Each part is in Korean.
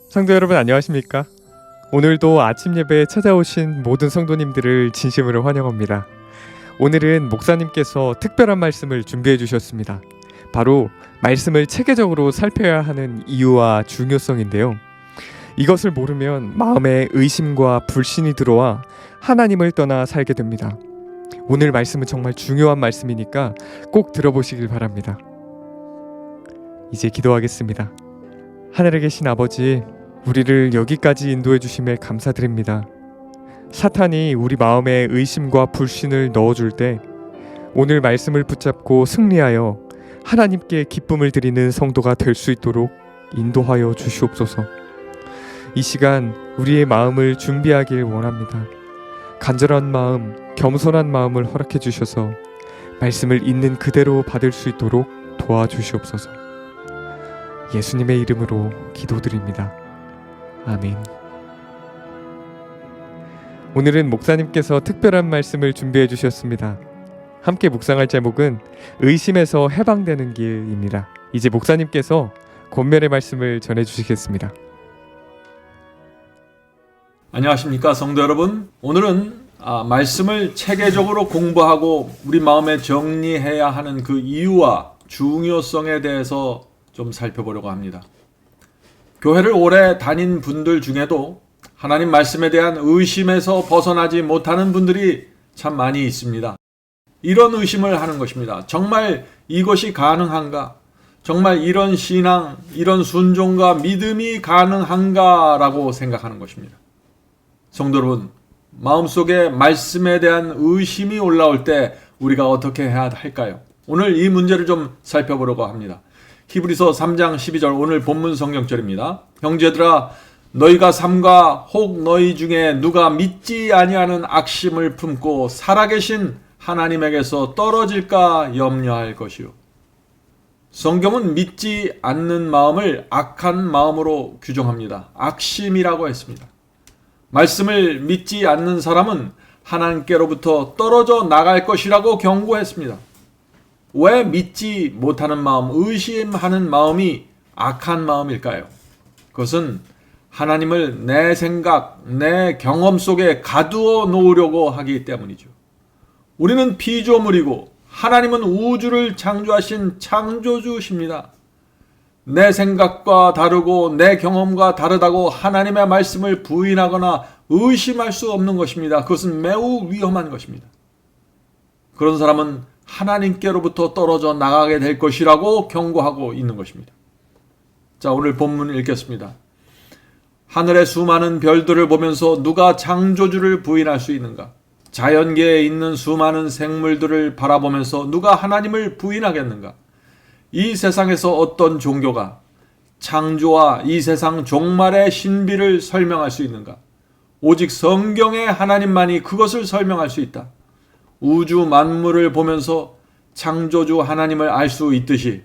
성도 여러분 안녕하십니까? 오늘도 아침 예배에 찾아오신 모든 성도님들을 진심으로 환영합니다. 오늘은 목사님께서 특별한 말씀을 준비해 주셨습니다. 바로 말씀을 체계적으로 살펴야 하는 이유와 중요성인데요. 이것을 모르면 마음에 의심과 불신이 들어와 하나님을 떠나 살게 됩니다. 오늘 말씀은 정말 중요한 말씀이니까 꼭 들어보시길 바랍니다. 이제 기도하겠습니다. 하늘에 계신 아버지, 우리를 여기까지 인도해 주심에 감사드립니다. 사탄이 우리 마음에 의심과 불신을 넣어줄 때 오늘 말씀을 붙잡고 승리하여 하나님께 기쁨을 드리는 성도가 될 수 있도록 인도하여 주시옵소서. 이 시간 우리의 마음을 준비하길 원합니다. 간절한 마음, 겸손한 마음을 허락해 주셔서 말씀을 있는 그대로 받을 수 있도록 도와주시옵소서. 예수님의 이름으로 기도드립니다. 아멘. 오늘은 목사님께서 특별한 말씀을 준비해 주셨습니다. 함께 묵상할 제목은 의심에서 해방되는 길입니다. 이제 목사님께서 권면의 말씀을 전해 주시겠습니다. 안녕하십니까 성도 여러분. 오늘은 말씀을 체계적으로 공부하고 우리 마음에 정리해야 하는 그 이유와 중요성에 대해서 좀 살펴보려고 합니다. 교회를 오래 다닌 분들 중에도 하나님 말씀에 대한 의심에서 벗어나지 못하는 분들이 참 많이 있습니다. 이런 의심을 하는 것입니다. 정말 이것이 가능한가? 정말 이런 신앙, 이런 순종과 믿음이 가능한가? 라고 생각하는 것입니다. 성도 여러분, 마음속에 말씀에 대한 의심이 올라올 때 우리가 어떻게 해야 할까요? 오늘 이 문제를 좀 살펴보려고 합니다. 히브리서 3장 12절 오늘 본문 성경절입니다. 형제들아, 너희가 삼가 혹 너희 중에 누가 믿지 아니하는 악심을 품고 살아계신 하나님에게서 떨어질까 염려할 것이요. 성경은 믿지 않는 마음을 악한 마음으로 규정합니다. 악심이라고 했습니다. 말씀을 믿지 않는 사람은 하나님께로부터 떨어져 나갈 것이라고 경고했습니다. 왜 믿지 못하는 마음, 의심하는 마음이 악한 마음일까요? 그것은 하나님을 내 생각, 내 경험 속에 가두어 놓으려고 하기 때문이죠. 우리는 피조물이고 하나님은 우주를 창조하신 창조주십니다. 내 생각과 다르고 내 경험과 다르다고 하나님의 말씀을 부인하거나 의심할 수 없는 것입니다. 그것은 매우 위험한 것입니다. 그런 사람은 하나님께로부터 떨어져 나가게 될 것이라고 경고하고 있는 것입니다. 자, 오늘 본문을 읽겠습니다. 하늘의 수많은 별들을 보면서 누가 창조주를 부인할 수 있는가? 자연계에 있는 수많은 생물들을 바라보면서 누가 하나님을 부인하겠는가? 이 세상에서 어떤 종교가 창조와 이 세상 종말의 신비를 설명할 수 있는가? 오직 성경의 하나님만이 그것을 설명할 수 있다. 우주 만물을 보면서 창조주 하나님을 알 수 있듯이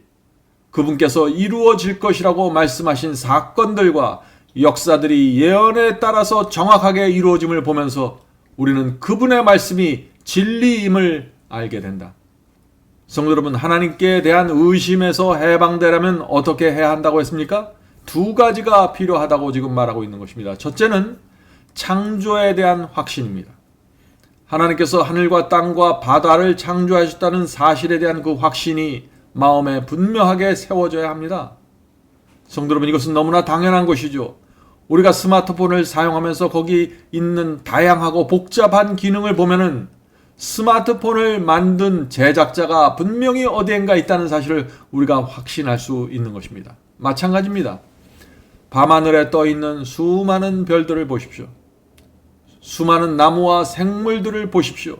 그분께서 이루어질 것이라고 말씀하신 사건들과 역사들이 예언에 따라서 정확하게 이루어짐을 보면서 우리는 그분의 말씀이 진리임을 알게 된다. 성도 여러분, 하나님께 대한 의심에서 해방되려면 어떻게 해야 한다고 했습니까? 두 가지가 필요하다고 지금 말하고 있는 것입니다. 첫째는 창조에 대한 확신입니다. 하나님께서 하늘과 땅과 바다를 창조하셨다는 사실에 대한 그 확신이 마음에 분명하게 세워져야 합니다. 성도 여러분, 이것은 너무나 당연한 것이죠. 우리가 스마트폰을 사용하면서 거기 있는 다양하고 복잡한 기능을 보면은 스마트폰을 만든 제작자가 분명히 어디엔가 있다는 사실을 우리가 확신할 수 있는 것입니다. 마찬가지입니다. 밤하늘에 떠 있는 수많은 별들을 보십시오. 수많은 나무와 생물들을 보십시오.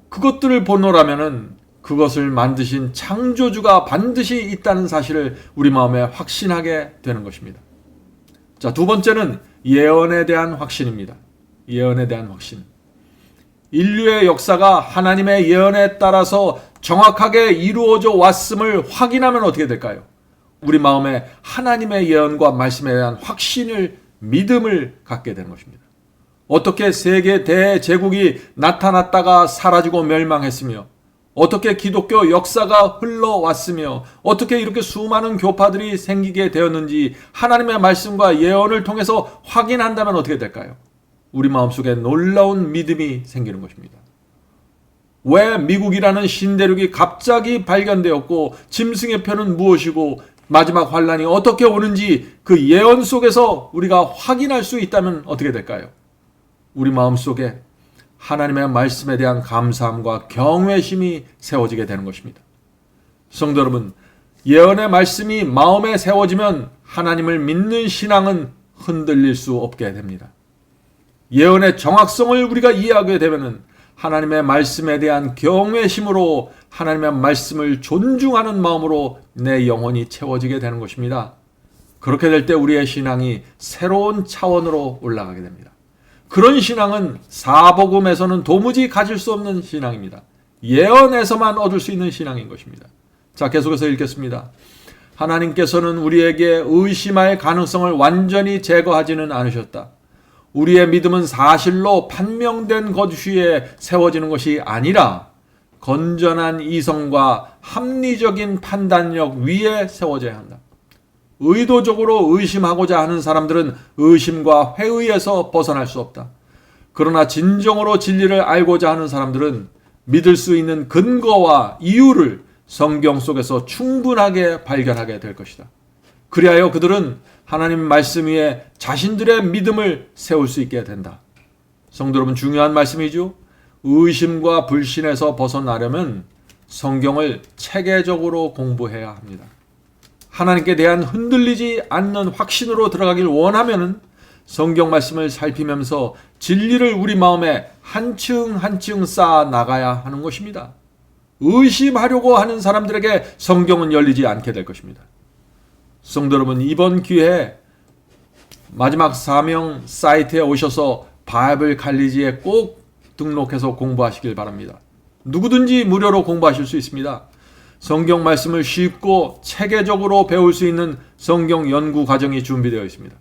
그것들을 보노라면은 그것을 만드신 창조주가 반드시 있다는 사실을 우리 마음에 확신하게 되는 것입니다. 자, 두 번째는 예언에 대한 확신입니다. 예언에 대한 확신. 인류의 역사가 하나님의 예언에 따라서 정확하게 이루어져 왔음을 확인하면 어떻게 될까요? 우리 마음에 하나님의 예언과 말씀에 대한 확신을, 믿음을 갖게 되는 것입니다. 어떻게 세계 대제국이 나타났다가 사라지고 멸망했으며 어떻게 기독교 역사가 흘러왔으며 어떻게 이렇게 수많은 교파들이 생기게 되었는지 하나님의 말씀과 예언을 통해서 확인한다면 어떻게 될까요? 우리 마음속에 놀라운 믿음이 생기는 것입니다. 왜 미국이라는 신대륙이 갑자기 발견되었고 짐승의 표는 무엇이고 마지막 환란이 어떻게 오는지 그 예언 속에서 우리가 확인할 수 있다면 어떻게 될까요? 우리 마음속에 하나님의 말씀에 대한 감사함과 경외심이 세워지게 되는 것입니다. 성도 여러분, 예언의 말씀이 마음에 세워지면 하나님을 믿는 신앙은 흔들릴 수 없게 됩니다. 예언의 정확성을 우리가 이해하게 되면 하나님의 말씀에 대한 경외심으로 하나님의 말씀을 존중하는 마음으로 내 영혼이 채워지게 되는 것입니다. 그렇게 될 때 우리의 신앙이 새로운 차원으로 올라가게 됩니다. 그런 신앙은 사복음에서는 도무지 가질 수 없는 신앙입니다. 예언에서만 얻을 수 있는 신앙인 것입니다. 자, 계속해서 읽겠습니다. 하나님께서는 우리에게 의심할 가능성을 완전히 제거하지는 않으셨다. 우리의 믿음은 사실로 판명된 것 위에 세워지는 것이 아니라 건전한 이성과 합리적인 판단력 위에 세워져야 한다. 의도적으로 의심하고자 하는 사람들은 의심과 회의에서 벗어날 수 없다. 그러나 진정으로 진리를 알고자 하는 사람들은 믿을 수 있는 근거와 이유를 성경 속에서 충분하게 발견하게 될 것이다. 그리하여 그들은 하나님 말씀 위에 자신들의 믿음을 세울 수 있게 된다. 성도 여러분, 중요한 말씀이죠. 의심과 불신에서 벗어나려면 성경을 체계적으로 공부해야 합니다. 하나님께 대한 흔들리지 않는 확신으로 들어가길 원하면 성경 말씀을 살피면서 진리를 우리 마음에 한층 한층 쌓아 나가야 하는 것입니다. 의심하려고 하는 사람들에게 성경은 열리지 않게 될 것입니다. 성도 여러분, 이번 기회에 마지막 사명 사이트에 오셔서 바이블 칼리지에 꼭 등록해서 공부하시길 바랍니다. 누구든지 무료로 공부하실 수 있습니다. 성경 말씀을 쉽고 체계적으로 배울 수 있는 성경 연구 과정이 준비되어 있습니다.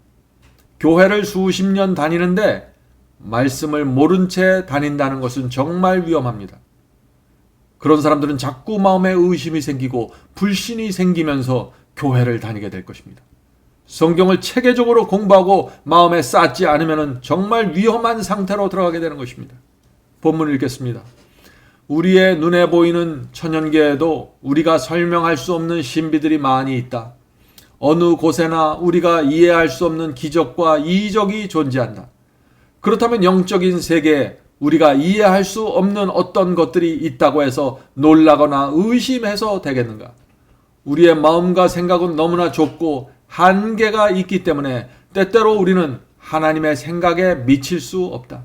교회를 수십 년 다니는데 말씀을 모른 채 다닌다는 것은 정말 위험합니다. 그런 사람들은 자꾸 마음에 의심이 생기고 불신이 생기면서 교회를 다니게 될 것입니다. 성경을 체계적으로 공부하고 마음에 쌓지 않으면 정말 위험한 상태로 들어가게 되는 것입니다. 본문을 읽겠습니다. 우리의 눈에 보이는 천연계에도 우리가 설명할 수 없는 신비들이 많이 있다. 어느 곳에나 우리가 이해할 수 없는 기적과 이적이 존재한다. 그렇다면 영적인 세계에 우리가 이해할 수 없는 어떤 것들이 있다고 해서 놀라거나 의심해서 되겠는가? 우리의 마음과 생각은 너무나 좁고 한계가 있기 때문에 때때로 우리는 하나님의 생각에 미칠 수 없다.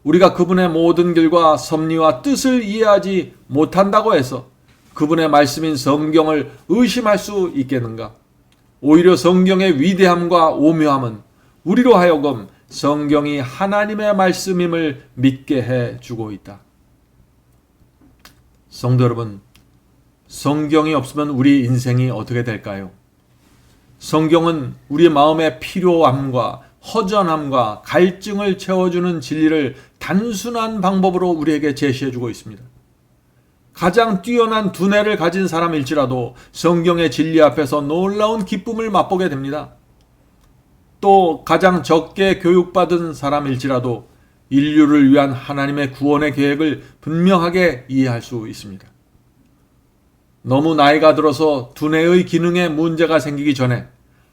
우리가 그분의 모든 길과 섭리와 뜻을 이해하지 못한다고 해서 그분의 말씀인 성경을 의심할 수 있겠는가? 오히려 성경의 위대함과 오묘함은 우리로 하여금 성경이 하나님의 말씀임을 믿게 해주고 있다. 성도 여러분, 성경이 없으면 우리 인생이 어떻게 될까요? 성경은 우리 마음의 필요함과 허전함과 갈증을 채워주는 진리를 단순한 방법으로 우리에게 제시해주고 있습니다. 가장 뛰어난 두뇌를 가진 사람일지라도 성경의 진리 앞에서 놀라운 기쁨을 맛보게 됩니다. 또 가장 적게 교육받은 사람일지라도 인류를 위한 하나님의 구원의 계획을 분명하게 이해할 수 있습니다. 너무 나이가 들어서 두뇌의 기능에 문제가 생기기 전에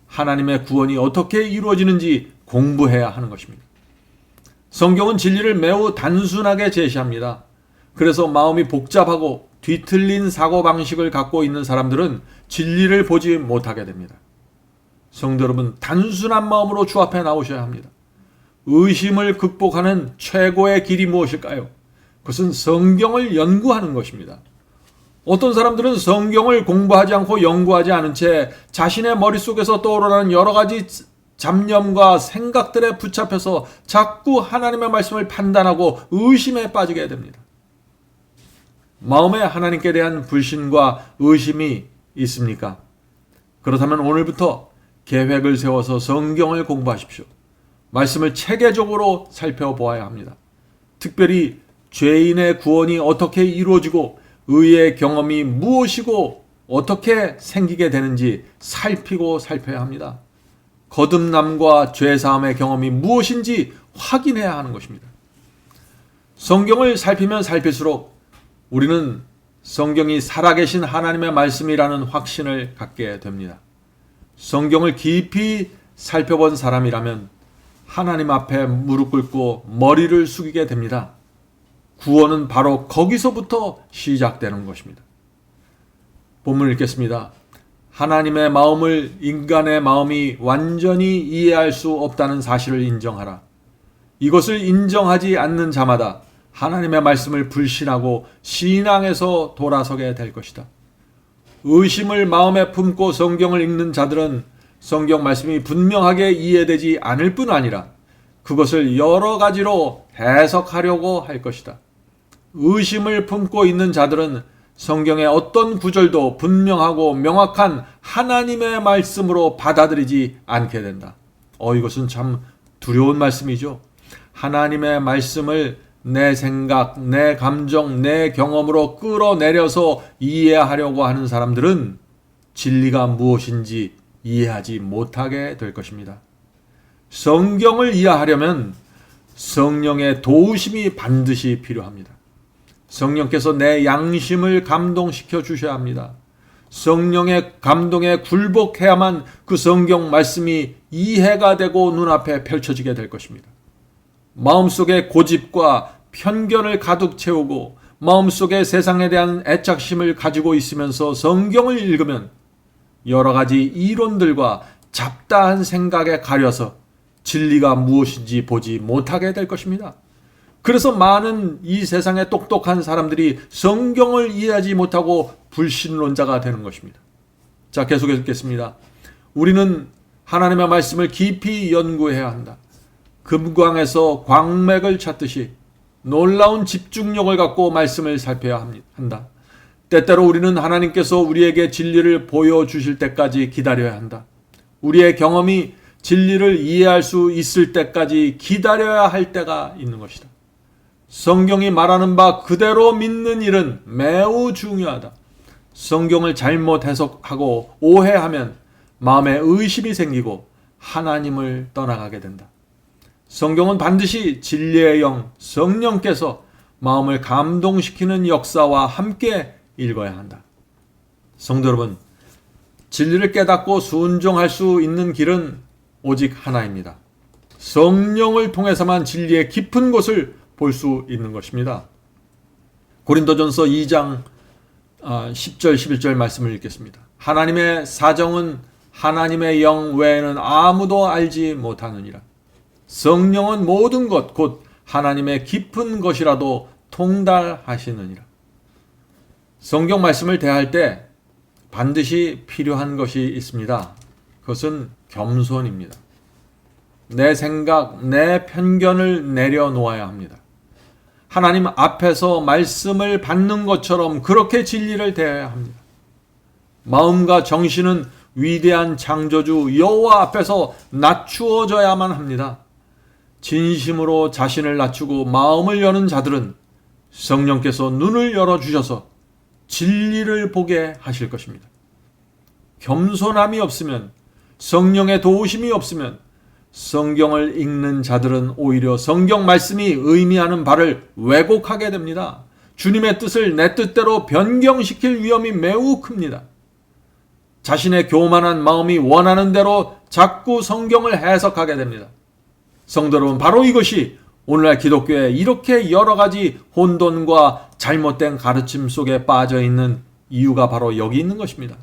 하나님의 구원이 어떻게 이루어지는지 공부해야 하는 것입니다. 성경은 진리를 매우 단순하게 제시합니다. 그래서 마음이 복잡하고 뒤틀린 사고방식을 갖고 있는 사람들은 진리를 보지 못하게 됩니다. 성도 여러분, 단순한 마음으로 주 앞에 나오셔야 합니다. 의심을 극복하는 최고의 길이 무엇일까요? 그것은 성경을 연구하는 것입니다. 어떤 사람들은 성경을 공부하지 않고 연구하지 않은 채 자신의 머릿속에서 떠오르는 여러 가지 잡념과 생각들에 붙잡혀서 자꾸 하나님의 말씀을 판단하고 의심에 빠지게 됩니다. 마음에 하나님께 대한 불신과 의심이 있습니까? 그렇다면 오늘부터 계획을 세워서 성경을 공부하십시오. 말씀을 체계적으로 살펴보아야 합니다. 특별히 죄인의 구원이 어떻게 이루어지고 의의 경험이 무엇이고 어떻게 생기게 되는지 살펴야 합니다. 거듭남과 죄사함의 경험이 무엇인지 확인해야 하는 것입니다. 성경을 살피면 살필수록 우리는 성경이 살아계신 하나님의 말씀이라는 확신을 갖게 됩니다. 성경을 깊이 살펴본 사람이라면 하나님 앞에 무릎 꿇고 머리를 숙이게 됩니다. 구원은 바로 거기서부터 시작되는 것입니다. 본문을 읽겠습니다. 하나님의 마음을 인간의 마음이 완전히 이해할 수 없다는 사실을 인정하라. 이것을 인정하지 않는 자마다 하나님의 말씀을 불신하고 신앙에서 돌아서게 될 것이다. 의심을 마음에 품고 성경을 읽는 자들은 성경 말씀이 분명하게 이해되지 않을 뿐 아니라 그것을 여러 가지로 해석하려고 할 것이다. 의심을 품고 있는 자들은 성경의 어떤 구절도 분명하고 명확한 하나님의 말씀으로 받아들이지 않게 된다. 이것은 참 두려운 말씀이죠. 하나님의 말씀을 내 생각, 내 감정, 내 경험으로 끌어내려서 이해하려고 하는 사람들은 진리가 무엇인지 이해하지 못하게 될 것입니다. 성경을 이해하려면 성령의 도우심이 반드시 필요합니다. 성령께서 내 양심을 감동시켜 주셔야 합니다. 성령의 감동에 굴복해야만 그 성경 말씀이 이해가 되고 눈앞에 펼쳐지게 될 것입니다. 마음속에 고집과 편견을 가득 채우고 마음속에 세상에 대한 애착심을 가지고 있으면서 성경을 읽으면 여러 가지 이론들과 잡다한 생각에 가려서 진리가 무엇인지 보지 못하게 될 것입니다. 그래서 많은 이 세상의 똑똑한 사람들이 성경을 이해하지 못하고 불신론자가 되는 것입니다. 자, 계속해서 읽겠습니다. 우리는 하나님의 말씀을 깊이 연구해야 한다. 금광에서 광맥을 찾듯이 놀라운 집중력을 갖고 말씀을 살펴야 한다. 때때로 우리는 하나님께서 우리에게 진리를 보여주실 때까지 기다려야 한다. 우리의 경험이 진리를 이해할 수 있을 때까지 기다려야 할 때가 있는 것이다. 성경이 말하는 바 그대로 믿는 일은 매우 중요하다. 성경을 잘못 해석하고 오해하면 마음에 의심이 생기고 하나님을 떠나가게 된다. 성경은 반드시 진리의 영, 성령께서 마음을 감동시키는 역사와 함께 읽어야 한다. 성도 여러분, 진리를 깨닫고 순종할 수 있는 길은 오직 하나입니다. 성령을 통해서만 진리의 깊은 곳을 볼 수 있는 것입니다. 고린도전서 2장 10절 11절 말씀을 읽겠습니다. 하나님의 사정은 하나님의 영 외에는 아무도 알지 못하느니라. 성령은 모든 것 곧 하나님의 깊은 것이라도 통달하시느니라. 성경 말씀을 대할 때 반드시 필요한 것이 있습니다. 그것은 겸손입니다. 내 생각, 내 편견을 내려놓아야 합니다. 하나님 앞에서 말씀을 받는 것처럼 그렇게 진리를 대해야 합니다. 마음과 정신은 위대한 창조주 여호와 앞에서 낮추어져야만 합니다. 진심으로 자신을 낮추고 마음을 여는 자들은 성령께서 눈을 열어주셔서 진리를 보게 하실 것입니다. 겸손함이 없으면, 성령의 도우심이 없으면 성경을 읽는 자들은 오히려 성경 말씀이 의미하는 바를 왜곡하게 됩니다. 주님의 뜻을 내 뜻대로 변경시킬 위험이 매우 큽니다. 자신의 교만한 마음이 원하는 대로 자꾸 성경을 해석하게 됩니다. 성도 여러분, 바로 이것이 오늘날 기독교에 이렇게 여러 가지 혼돈과 잘못된 가르침 속에 빠져 있는 이유가 바로 여기 있는 것입니다.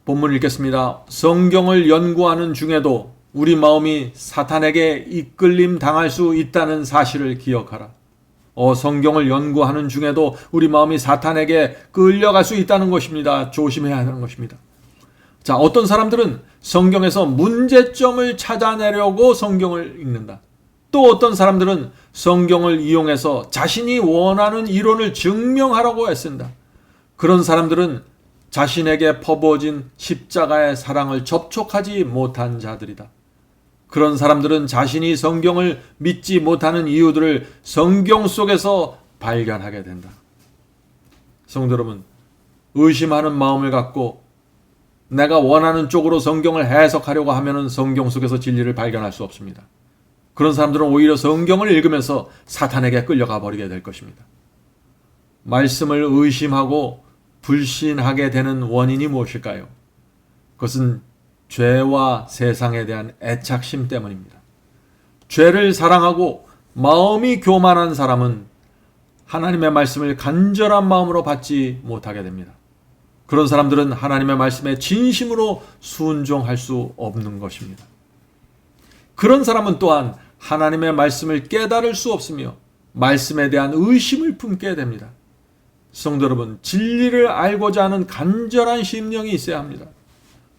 본문 읽겠습니다. 성경을 연구하는 중에도 우리 마음이 사탄에게 이끌림 당할 수 있다는 사실을 기억하라. 성경을 연구하는 중에도 우리 마음이 사탄에게 끌려갈 수 있다는 것입니다. 조심해야 하는 것입니다. 자, 어떤 사람들은 성경에서 문제점을 찾아내려고 성경을 읽는다. 또 어떤 사람들은 성경을 이용해서 자신이 원하는 이론을 증명하려고 애쓴다. 그런 사람들은 자신에게 퍼부어진 십자가의 사랑을 접촉하지 못한 자들이다. 그런 사람들은 자신이 성경을 믿지 못하는 이유들을 성경 속에서 발견하게 된다. 성도 여러분, 의심하는 마음을 갖고 내가 원하는 쪽으로 성경을 해석하려고 하면은 성경 속에서 진리를 발견할 수 없습니다. 그런 사람들은 오히려 성경을 읽으면서 사탄에게 끌려가 버리게 될 것입니다. 말씀을 의심하고 불신하게 되는 원인이 무엇일까요? 그것은 죄와 세상에 대한 애착심 때문입니다. 죄를 사랑하고 마음이 교만한 사람은 하나님의 말씀을 간절한 마음으로 받지 못하게 됩니다. 그런 사람들은 하나님의 말씀에 진심으로 순종할 수 없는 것입니다. 그런 사람은 또한 하나님의 말씀을 깨달을 수 없으며 말씀에 대한 의심을 품게 됩니다. 성도 여러분, 진리를 알고자 하는 간절한 심령이 있어야 합니다.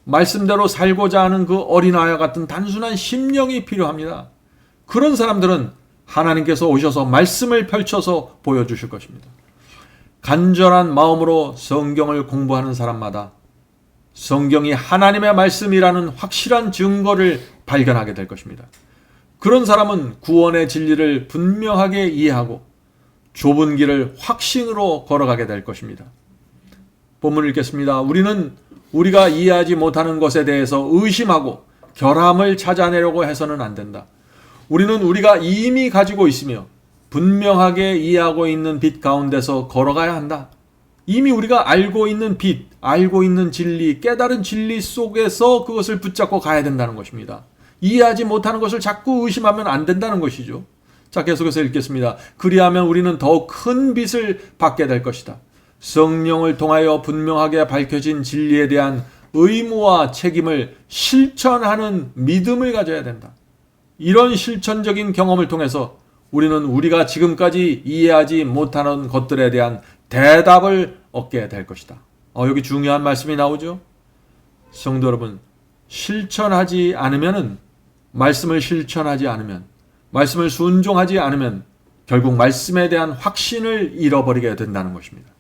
말씀대로 살고자 하는 그 어린아이와 같은 단순한 심령이 필요합니다. 그런 사람들은 하나님께서 오셔서 말씀을 펼쳐서 보여주실 것입니다. 간절한 마음으로 성경을 공부하는 사람마다 성경이 하나님의 말씀이라는 확실한 증거를 발견하게 될 것입니다. 그런 사람은 구원의 진리를 분명하게 이해하고 좁은 길을 확신으로 걸어가게 될 것입니다. 본문을 읽겠습니다. 우리는 우리가 이해하지 못하는 것에 대해서 의심하고 결함을 찾아내려고 해서는 안 된다. 우리는 우리가 이미 가지고 있으며 분명하게 이해하고 있는 빛 가운데서 걸어가야 한다. 이미 우리가 알고 있는 빛, 알고 있는 진리, 깨달은 진리 속에서 그것을 붙잡고 가야 된다는 것입니다. 이해하지 못하는 것을 자꾸 의심하면 안 된다는 것이죠. 자, 계속해서 읽겠습니다. 그리하면 우리는 더욱 큰 빛을 받게 될 것이다. 성령을 통하여 분명하게 밝혀진 진리에 대한 의무와 책임을 실천하는 믿음을 가져야 된다. 이런 실천적인 경험을 통해서 우리는 우리가 지금까지 이해하지 못하는 것들에 대한 대답을 얻게 될 것이다. 여기 중요한 말씀이 나오죠. 성도 여러분, 실천하지 않으면은, 말씀을 실천하지 않으면, 말씀을 순종하지 않으면 결국 말씀에 대한 확신을 잃어버리게 된다는 것입니다.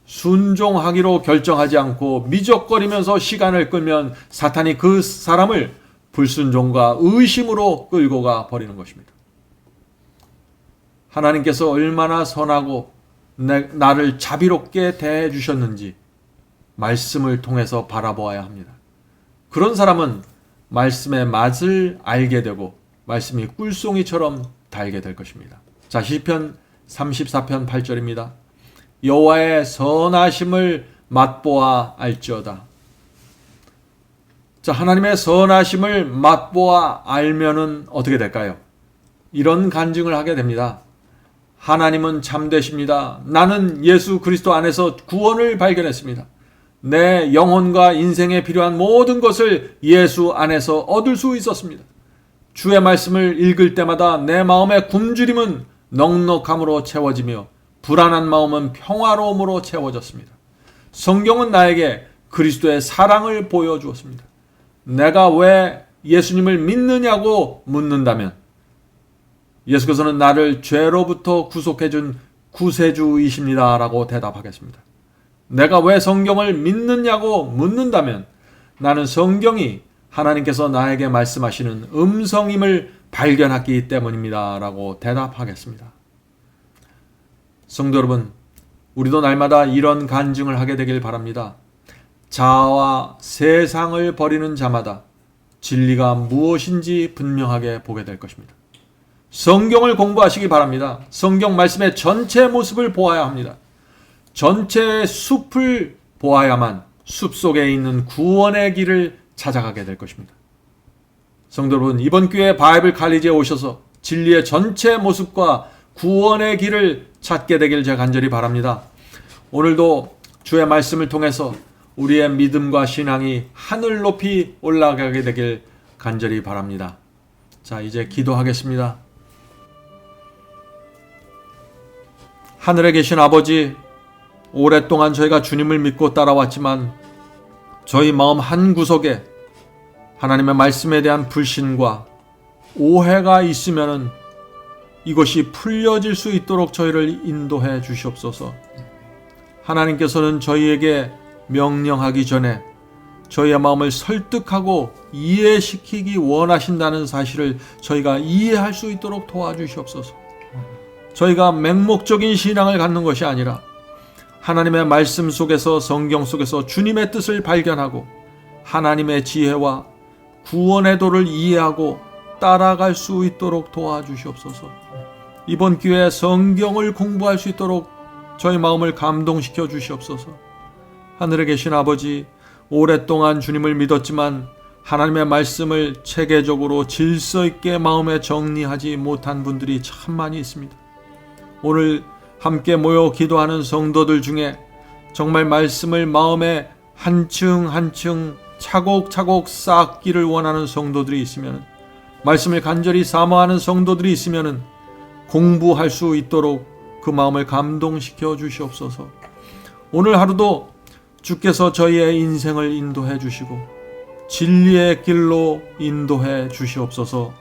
순종하기로 결정하지 않고 미적거리면서 시간을 끌면 사탄이 그 사람을 불순종과 의심으로 끌고 가 버리는 것입니다. 하나님께서 얼마나 선하고 나를 자비롭게 대해 주셨는지 말씀을 통해서 바라보아야 합니다. 그런 사람은 말씀의 맛을 알게 되고 말씀이 꿀송이처럼 달게 될 것입니다. 자, 시편 34편 8절입니다. 여호와의 선하심을 맛보아 알지어다. 자, 하나님의 선하심을 맛보아 알면은 어떻게 될까요? 이런 간증을 하게 됩니다. 하나님은 참되십니다. 나는 예수 그리스도 안에서 구원을 발견했습니다. 내 영혼과 인생에 필요한 모든 것을 예수 안에서 얻을 수 있었습니다. 주의 말씀을 읽을 때마다 내 마음의 굶주림은 넉넉함으로 채워지며 불안한 마음은 평화로움으로 채워졌습니다. 성경은 나에게 그리스도의 사랑을 보여주었습니다. 내가 왜 예수님을 믿느냐고 묻는다면 예수께서는 나를 죄로부터 구속해준 구세주이십니다 라고 대답하겠습니다. 내가 왜 성경을 믿느냐고 묻는다면 나는 성경이 하나님께서 나에게 말씀하시는 음성임을 발견했기 때문입니다 라고 대답하겠습니다. 성도 여러분, 우리도 날마다 이런 간증을 하게 되길 바랍니다. 자아와 세상을 버리는 자마다 진리가 무엇인지 분명하게 보게 될 것입니다. 성경을 공부하시기 바랍니다. 성경 말씀의 전체 모습을 보아야 합니다. 전체 숲을 보아야만 숲속에 있는 구원의 길을 찾아가게 될 것입니다. 성도 여러분, 이번 기회에 바이블 칼리지에 오셔서 진리의 전체 모습과 구원의 길을 찾게 되길 제가 간절히 바랍니다. 오늘도 주의 말씀을 통해서 우리의 믿음과 신앙이 하늘 높이 올라가게 되길 간절히 바랍니다. 자, 이제 기도하겠습니다. 하늘에 계신 아버지, 오랫동안 저희가 주님을 믿고 따라왔지만 저희 마음 한구석에 하나님의 말씀에 대한 불신과 오해가 있으면은 이것이 풀려질 수 있도록 저희를 인도해 주시옵소서. 하나님께서는 저희에게 명령하기 전에 저희의 마음을 설득하고 이해시키기 원하신다는 사실을 저희가 이해할 수 있도록 도와주시옵소서. 저희가 맹목적인 신앙을 갖는 것이 아니라 하나님의 말씀 속에서, 성경 속에서 주님의 뜻을 발견하고 하나님의 지혜와 구원의 도를 이해하고 따라갈 수 있도록 도와주시옵소서. 이번 기회에 성경을 공부할 수 있도록 저희 마음을 감동시켜 주시옵소서. 하늘에 계신 아버지, 오랫동안 주님을 믿었지만 하나님의 말씀을 체계적으로 질서 있게 마음에 정리하지 못한 분들이 참 많이 있습니다. 오늘 함께 모여 기도하는 성도들 중에 정말 말씀을 마음에 한층 한층 차곡차곡 쌓기를 원하는 성도들이 있으면, 말씀을 간절히 사모하는 성도들이 있으면 공부할 수 있도록 그 마음을 감동시켜 주시옵소서. 오늘 하루도 주께서 저희의 인생을 인도해 주시고 진리의 길로 인도해 주시옵소서.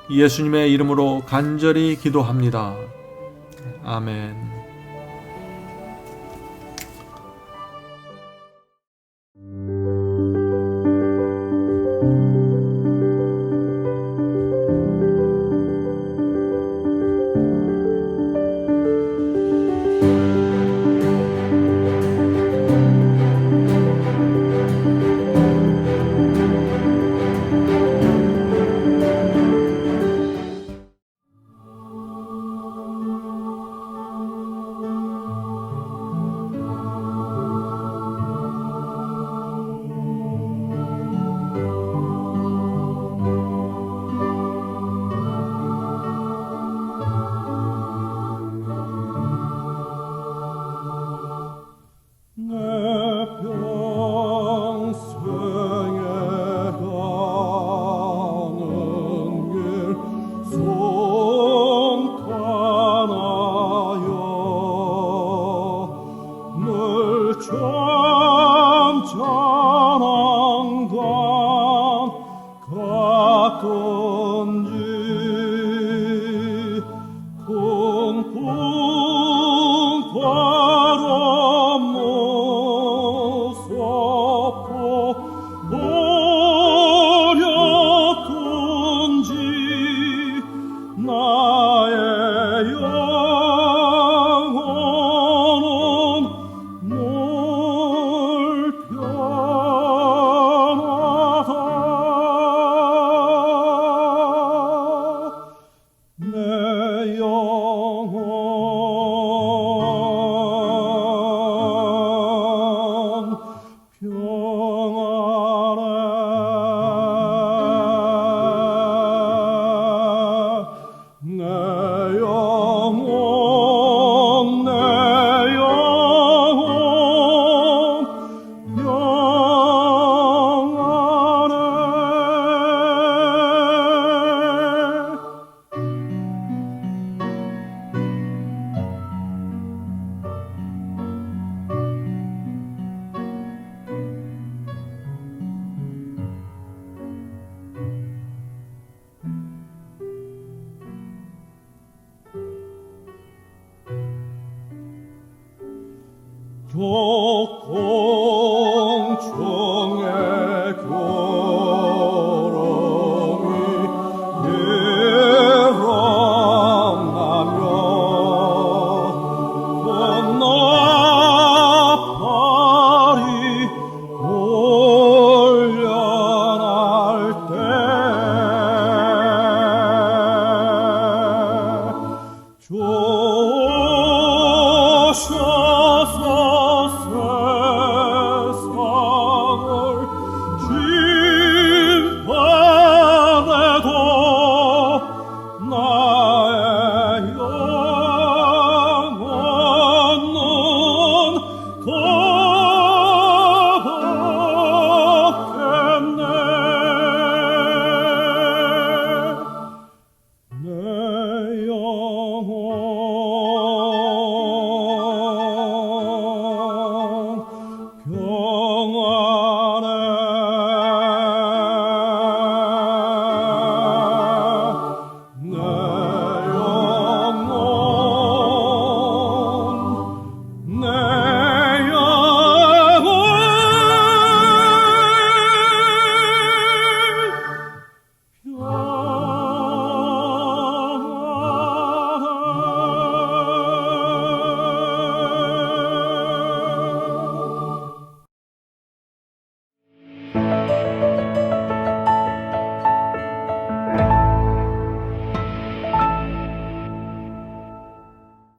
예수님의 이름으로 간절히 기도합니다. 아멘.